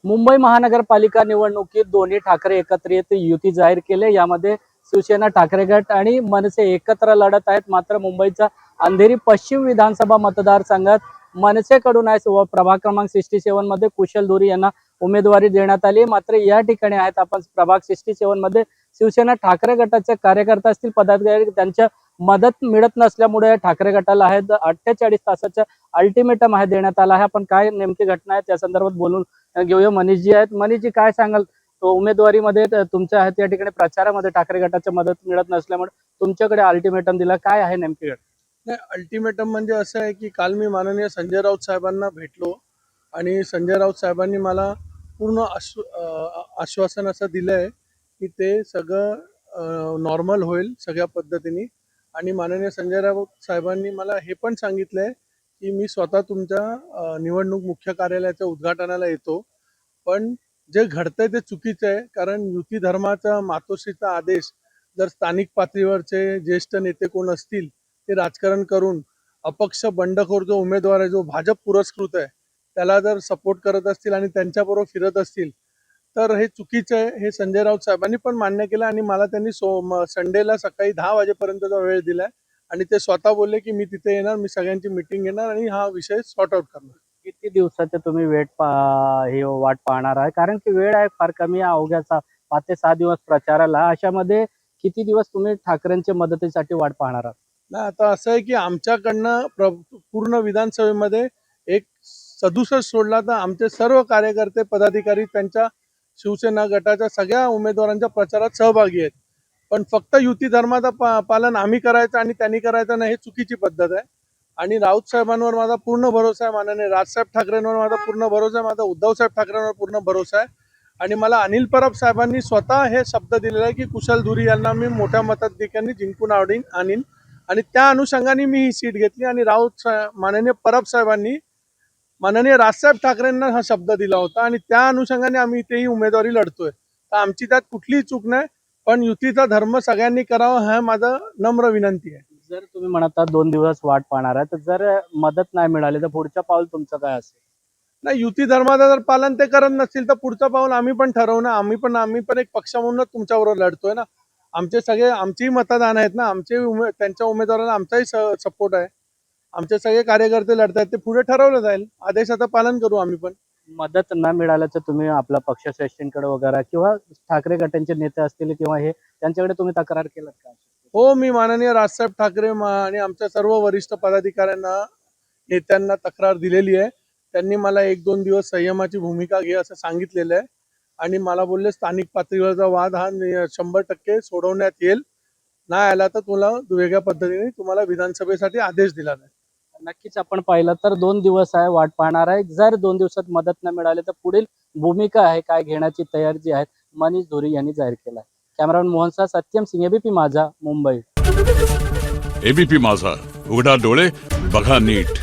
मुंबई महानगरपालिका निवडणुकीत दोन्ही ठाकरे एकत्रित युती जाहीर केले। यामध्ये शिवसेना ठाकरे गट आणि मनसे एकत्र लढत आहेत। मात्र मुंबईचा अंधेरी पश्चिम विधानसभा मतदारसंघात मनसेकडून आहे प्रभाग क्रमांक 67 मध्ये कुशल धुरी यांना उमेदवारी देण्यात आली। मात्र या ठिकाणी आहेत आपण प्रभाग 67 मध्ये शिवसेना ठाकरे गटाचे कार्यकर्ते असतील, पदाधिकारी, त्यांच्या मदत मिळत नसल्यामुळे ठाकरे गटाला आहे 48 तासाचा अल्टिमेटम आहे देण्यात आला आहे। आपण काय नेमकी घटना आहे त्या संदर्भात बोलून घेऊया। मनीषजी आहेत। मनीषजी, काय सांगाल उमेदवारीमध्ये तुमच्या आहेत या ठिकाणी प्रचारामध्ये ठाकरे गटाची मदत मिळत नसल्यामुळे तुमच्याकडे अल्टिमेटम दिला, काय आहे नेमकी घटना? नाही, अल्टिमेटम म्हणजे असं आहे की काल मी माननीय संजय राऊत साहेबांना भेटलो आणि संजय राऊत साहेबांनी मला पूर्ण आश्वासन असं दिलं आहे की ते सगळं नॉर्मल होईल सगळ्या पद्धतीने। आणि माननीय संजय राऊत साहेबांनी मला हे पण सांगितलं आहे की मी स्वतः तुमच्या निवडणूक मुख्य कार्यालयाच्या उद्घाटनाला येतो, पण जे घडतंय ते चुकीचं आहे। कारण युती धर्माचा मातोश्रीचा आदेश जर स्थानिक पातळीवरचे ज्येष्ठ नेते कोण असतील ते राजकारण करून अपक्ष बंडखोर जो उमेदवार आहे, जो भाजप पुरस्कृत आहे, त्याला जर सपोर्ट करत असतील आणि त्यांच्याबरोबर फिरत असतील तर हे चुकीचं आहे। हे संजय राऊत साहेबांनी पण मान्य केलं आणि मला त्यांनी संडेला सकाळी 10 वाजेपर्यंतचा वेळ दिलाय आणि ते स्वतः बोलले की मी तिथे येणार, मी सगळ्यांची मीटिंग घेणार आणि हा विषय सॉर्ट आउट करणार। किती दिवसाचे तुम्ही ही वाट पाहणार आहे? कारण की वेळ आहे फार कमी आहे, अवघ्या 5 ते 6 दिवस प्रचाराला। अशामध्ये किती दिवस तुम्ही ठाकरेंच्या मदतीसाठी वाट पाहणार आहात? नाही, आता असं आहे की आमच्याकडनं पूर्ण विधानसभेमध्ये एक 67 सोडला तर आमचे सर्व कार्यकर्ते पदाधिकारी त्यांच्या शिवसेना गटाच्या सगळ्या उमेदवारांच्या प्रचारात सहभागी आहेत। पण फक्त युती धर्माचा पालन आम्ही करायचं आणि त्यांनी करायचं नाही, हे चुकीची पद्धत आहे। आणि राऊत साहेबांवर माझा पूर्ण भरोसा आहे, माननीय राजसाहेब ठाकरेंवर माझा पूर्ण भरोसा आहे, माझा उद्धवसाहेब ठाकरेंवर पूर्ण भरोसा आहे। आणि मला अनिल परब साहेबांनी स्वतः हे शब्द दिलेला आहे की कुशल धुरी यांना मी मोठ्या मताधिक्याने जिंकून आणीन आणि त्या अनुषंगाने मी ही सीट घेतली। आणि माननीय परब साहेबांनी माननीय राजसाहेब ठाकरेंना हा शब्द दिला होता आणि त्या अनुषंगाने आम्ही इथेही उमेदवारी लढतोय। तर आमची त्यात कुठलीही चूक नाही, पण युतीचा धर्म सगळ्यांनी करावा हा माझा नम्र विनंती आहे। जर तुम्ही म्हणता 2 दिवस वाट पाहणार आहे, तर जर मदत नाही मिळाली तर पुढचं पाऊल तुमचं काय असेल? नाही, युती धर्माचं जर पालन ते करत नसतील तर पुढचं पाऊल आम्ही पण ठरवू ना। आम्ही पण एक पक्ष म्हणूनच तुमच्याबरोबर लढतोय ना। आमचेही मतदान आहेत ना, त्यांच्या उमेदवाराला आमचाही सपोर्ट आहे। आमचे सगळे कार्यकर्ते लढतात, ते पुढे ठरवलं जाईल, आदेशाचं पालन करू आम्ही पण। मदत न मिळाल्याचं तुम्ही आपल्या पक्षश्रेष्ठींकडे वगैरे किंवा ठाकरे गटांचे नेते असतील किंवा हे त्यांच्याकडे तुम्ही तक्रार केलात का? हो, मी माननीय राजसाहेब ठाकरे आणि आमच्या सर्व वरिष्ठ पदाधिकाऱ्यांना, नेत्यांना तक्रार दिलेली आहे। त्यांनी मला 1-2 दिवस संयमाची भूमिका घे असं सांगितलेलं आहे आणि मला बोलले स्थानिक पातळीवरचा वाद हा 100% सोडवण्यात येईल, नाही आला तर तुला वेगळ्या पद्धतीने तुम्हाला विधानसभेसाठी आदेश दिला जाईल। नक्कीच आपण पाहिलं तर 2 दिवस आहे वाट पाहणार आहे। जर 2 दिवसात मदत न मिळाली तर पुढील भूमिका आहे काय घेण्याची तयारी जी आहे मनीष धुरी यांनी जाहीर केला आहे। कॅमेरामॅन मोहनसह सत्यम सिंह, एबीपी माझा, मुंबई। एबीपी माझा, उघडा डोळे बघा नीट।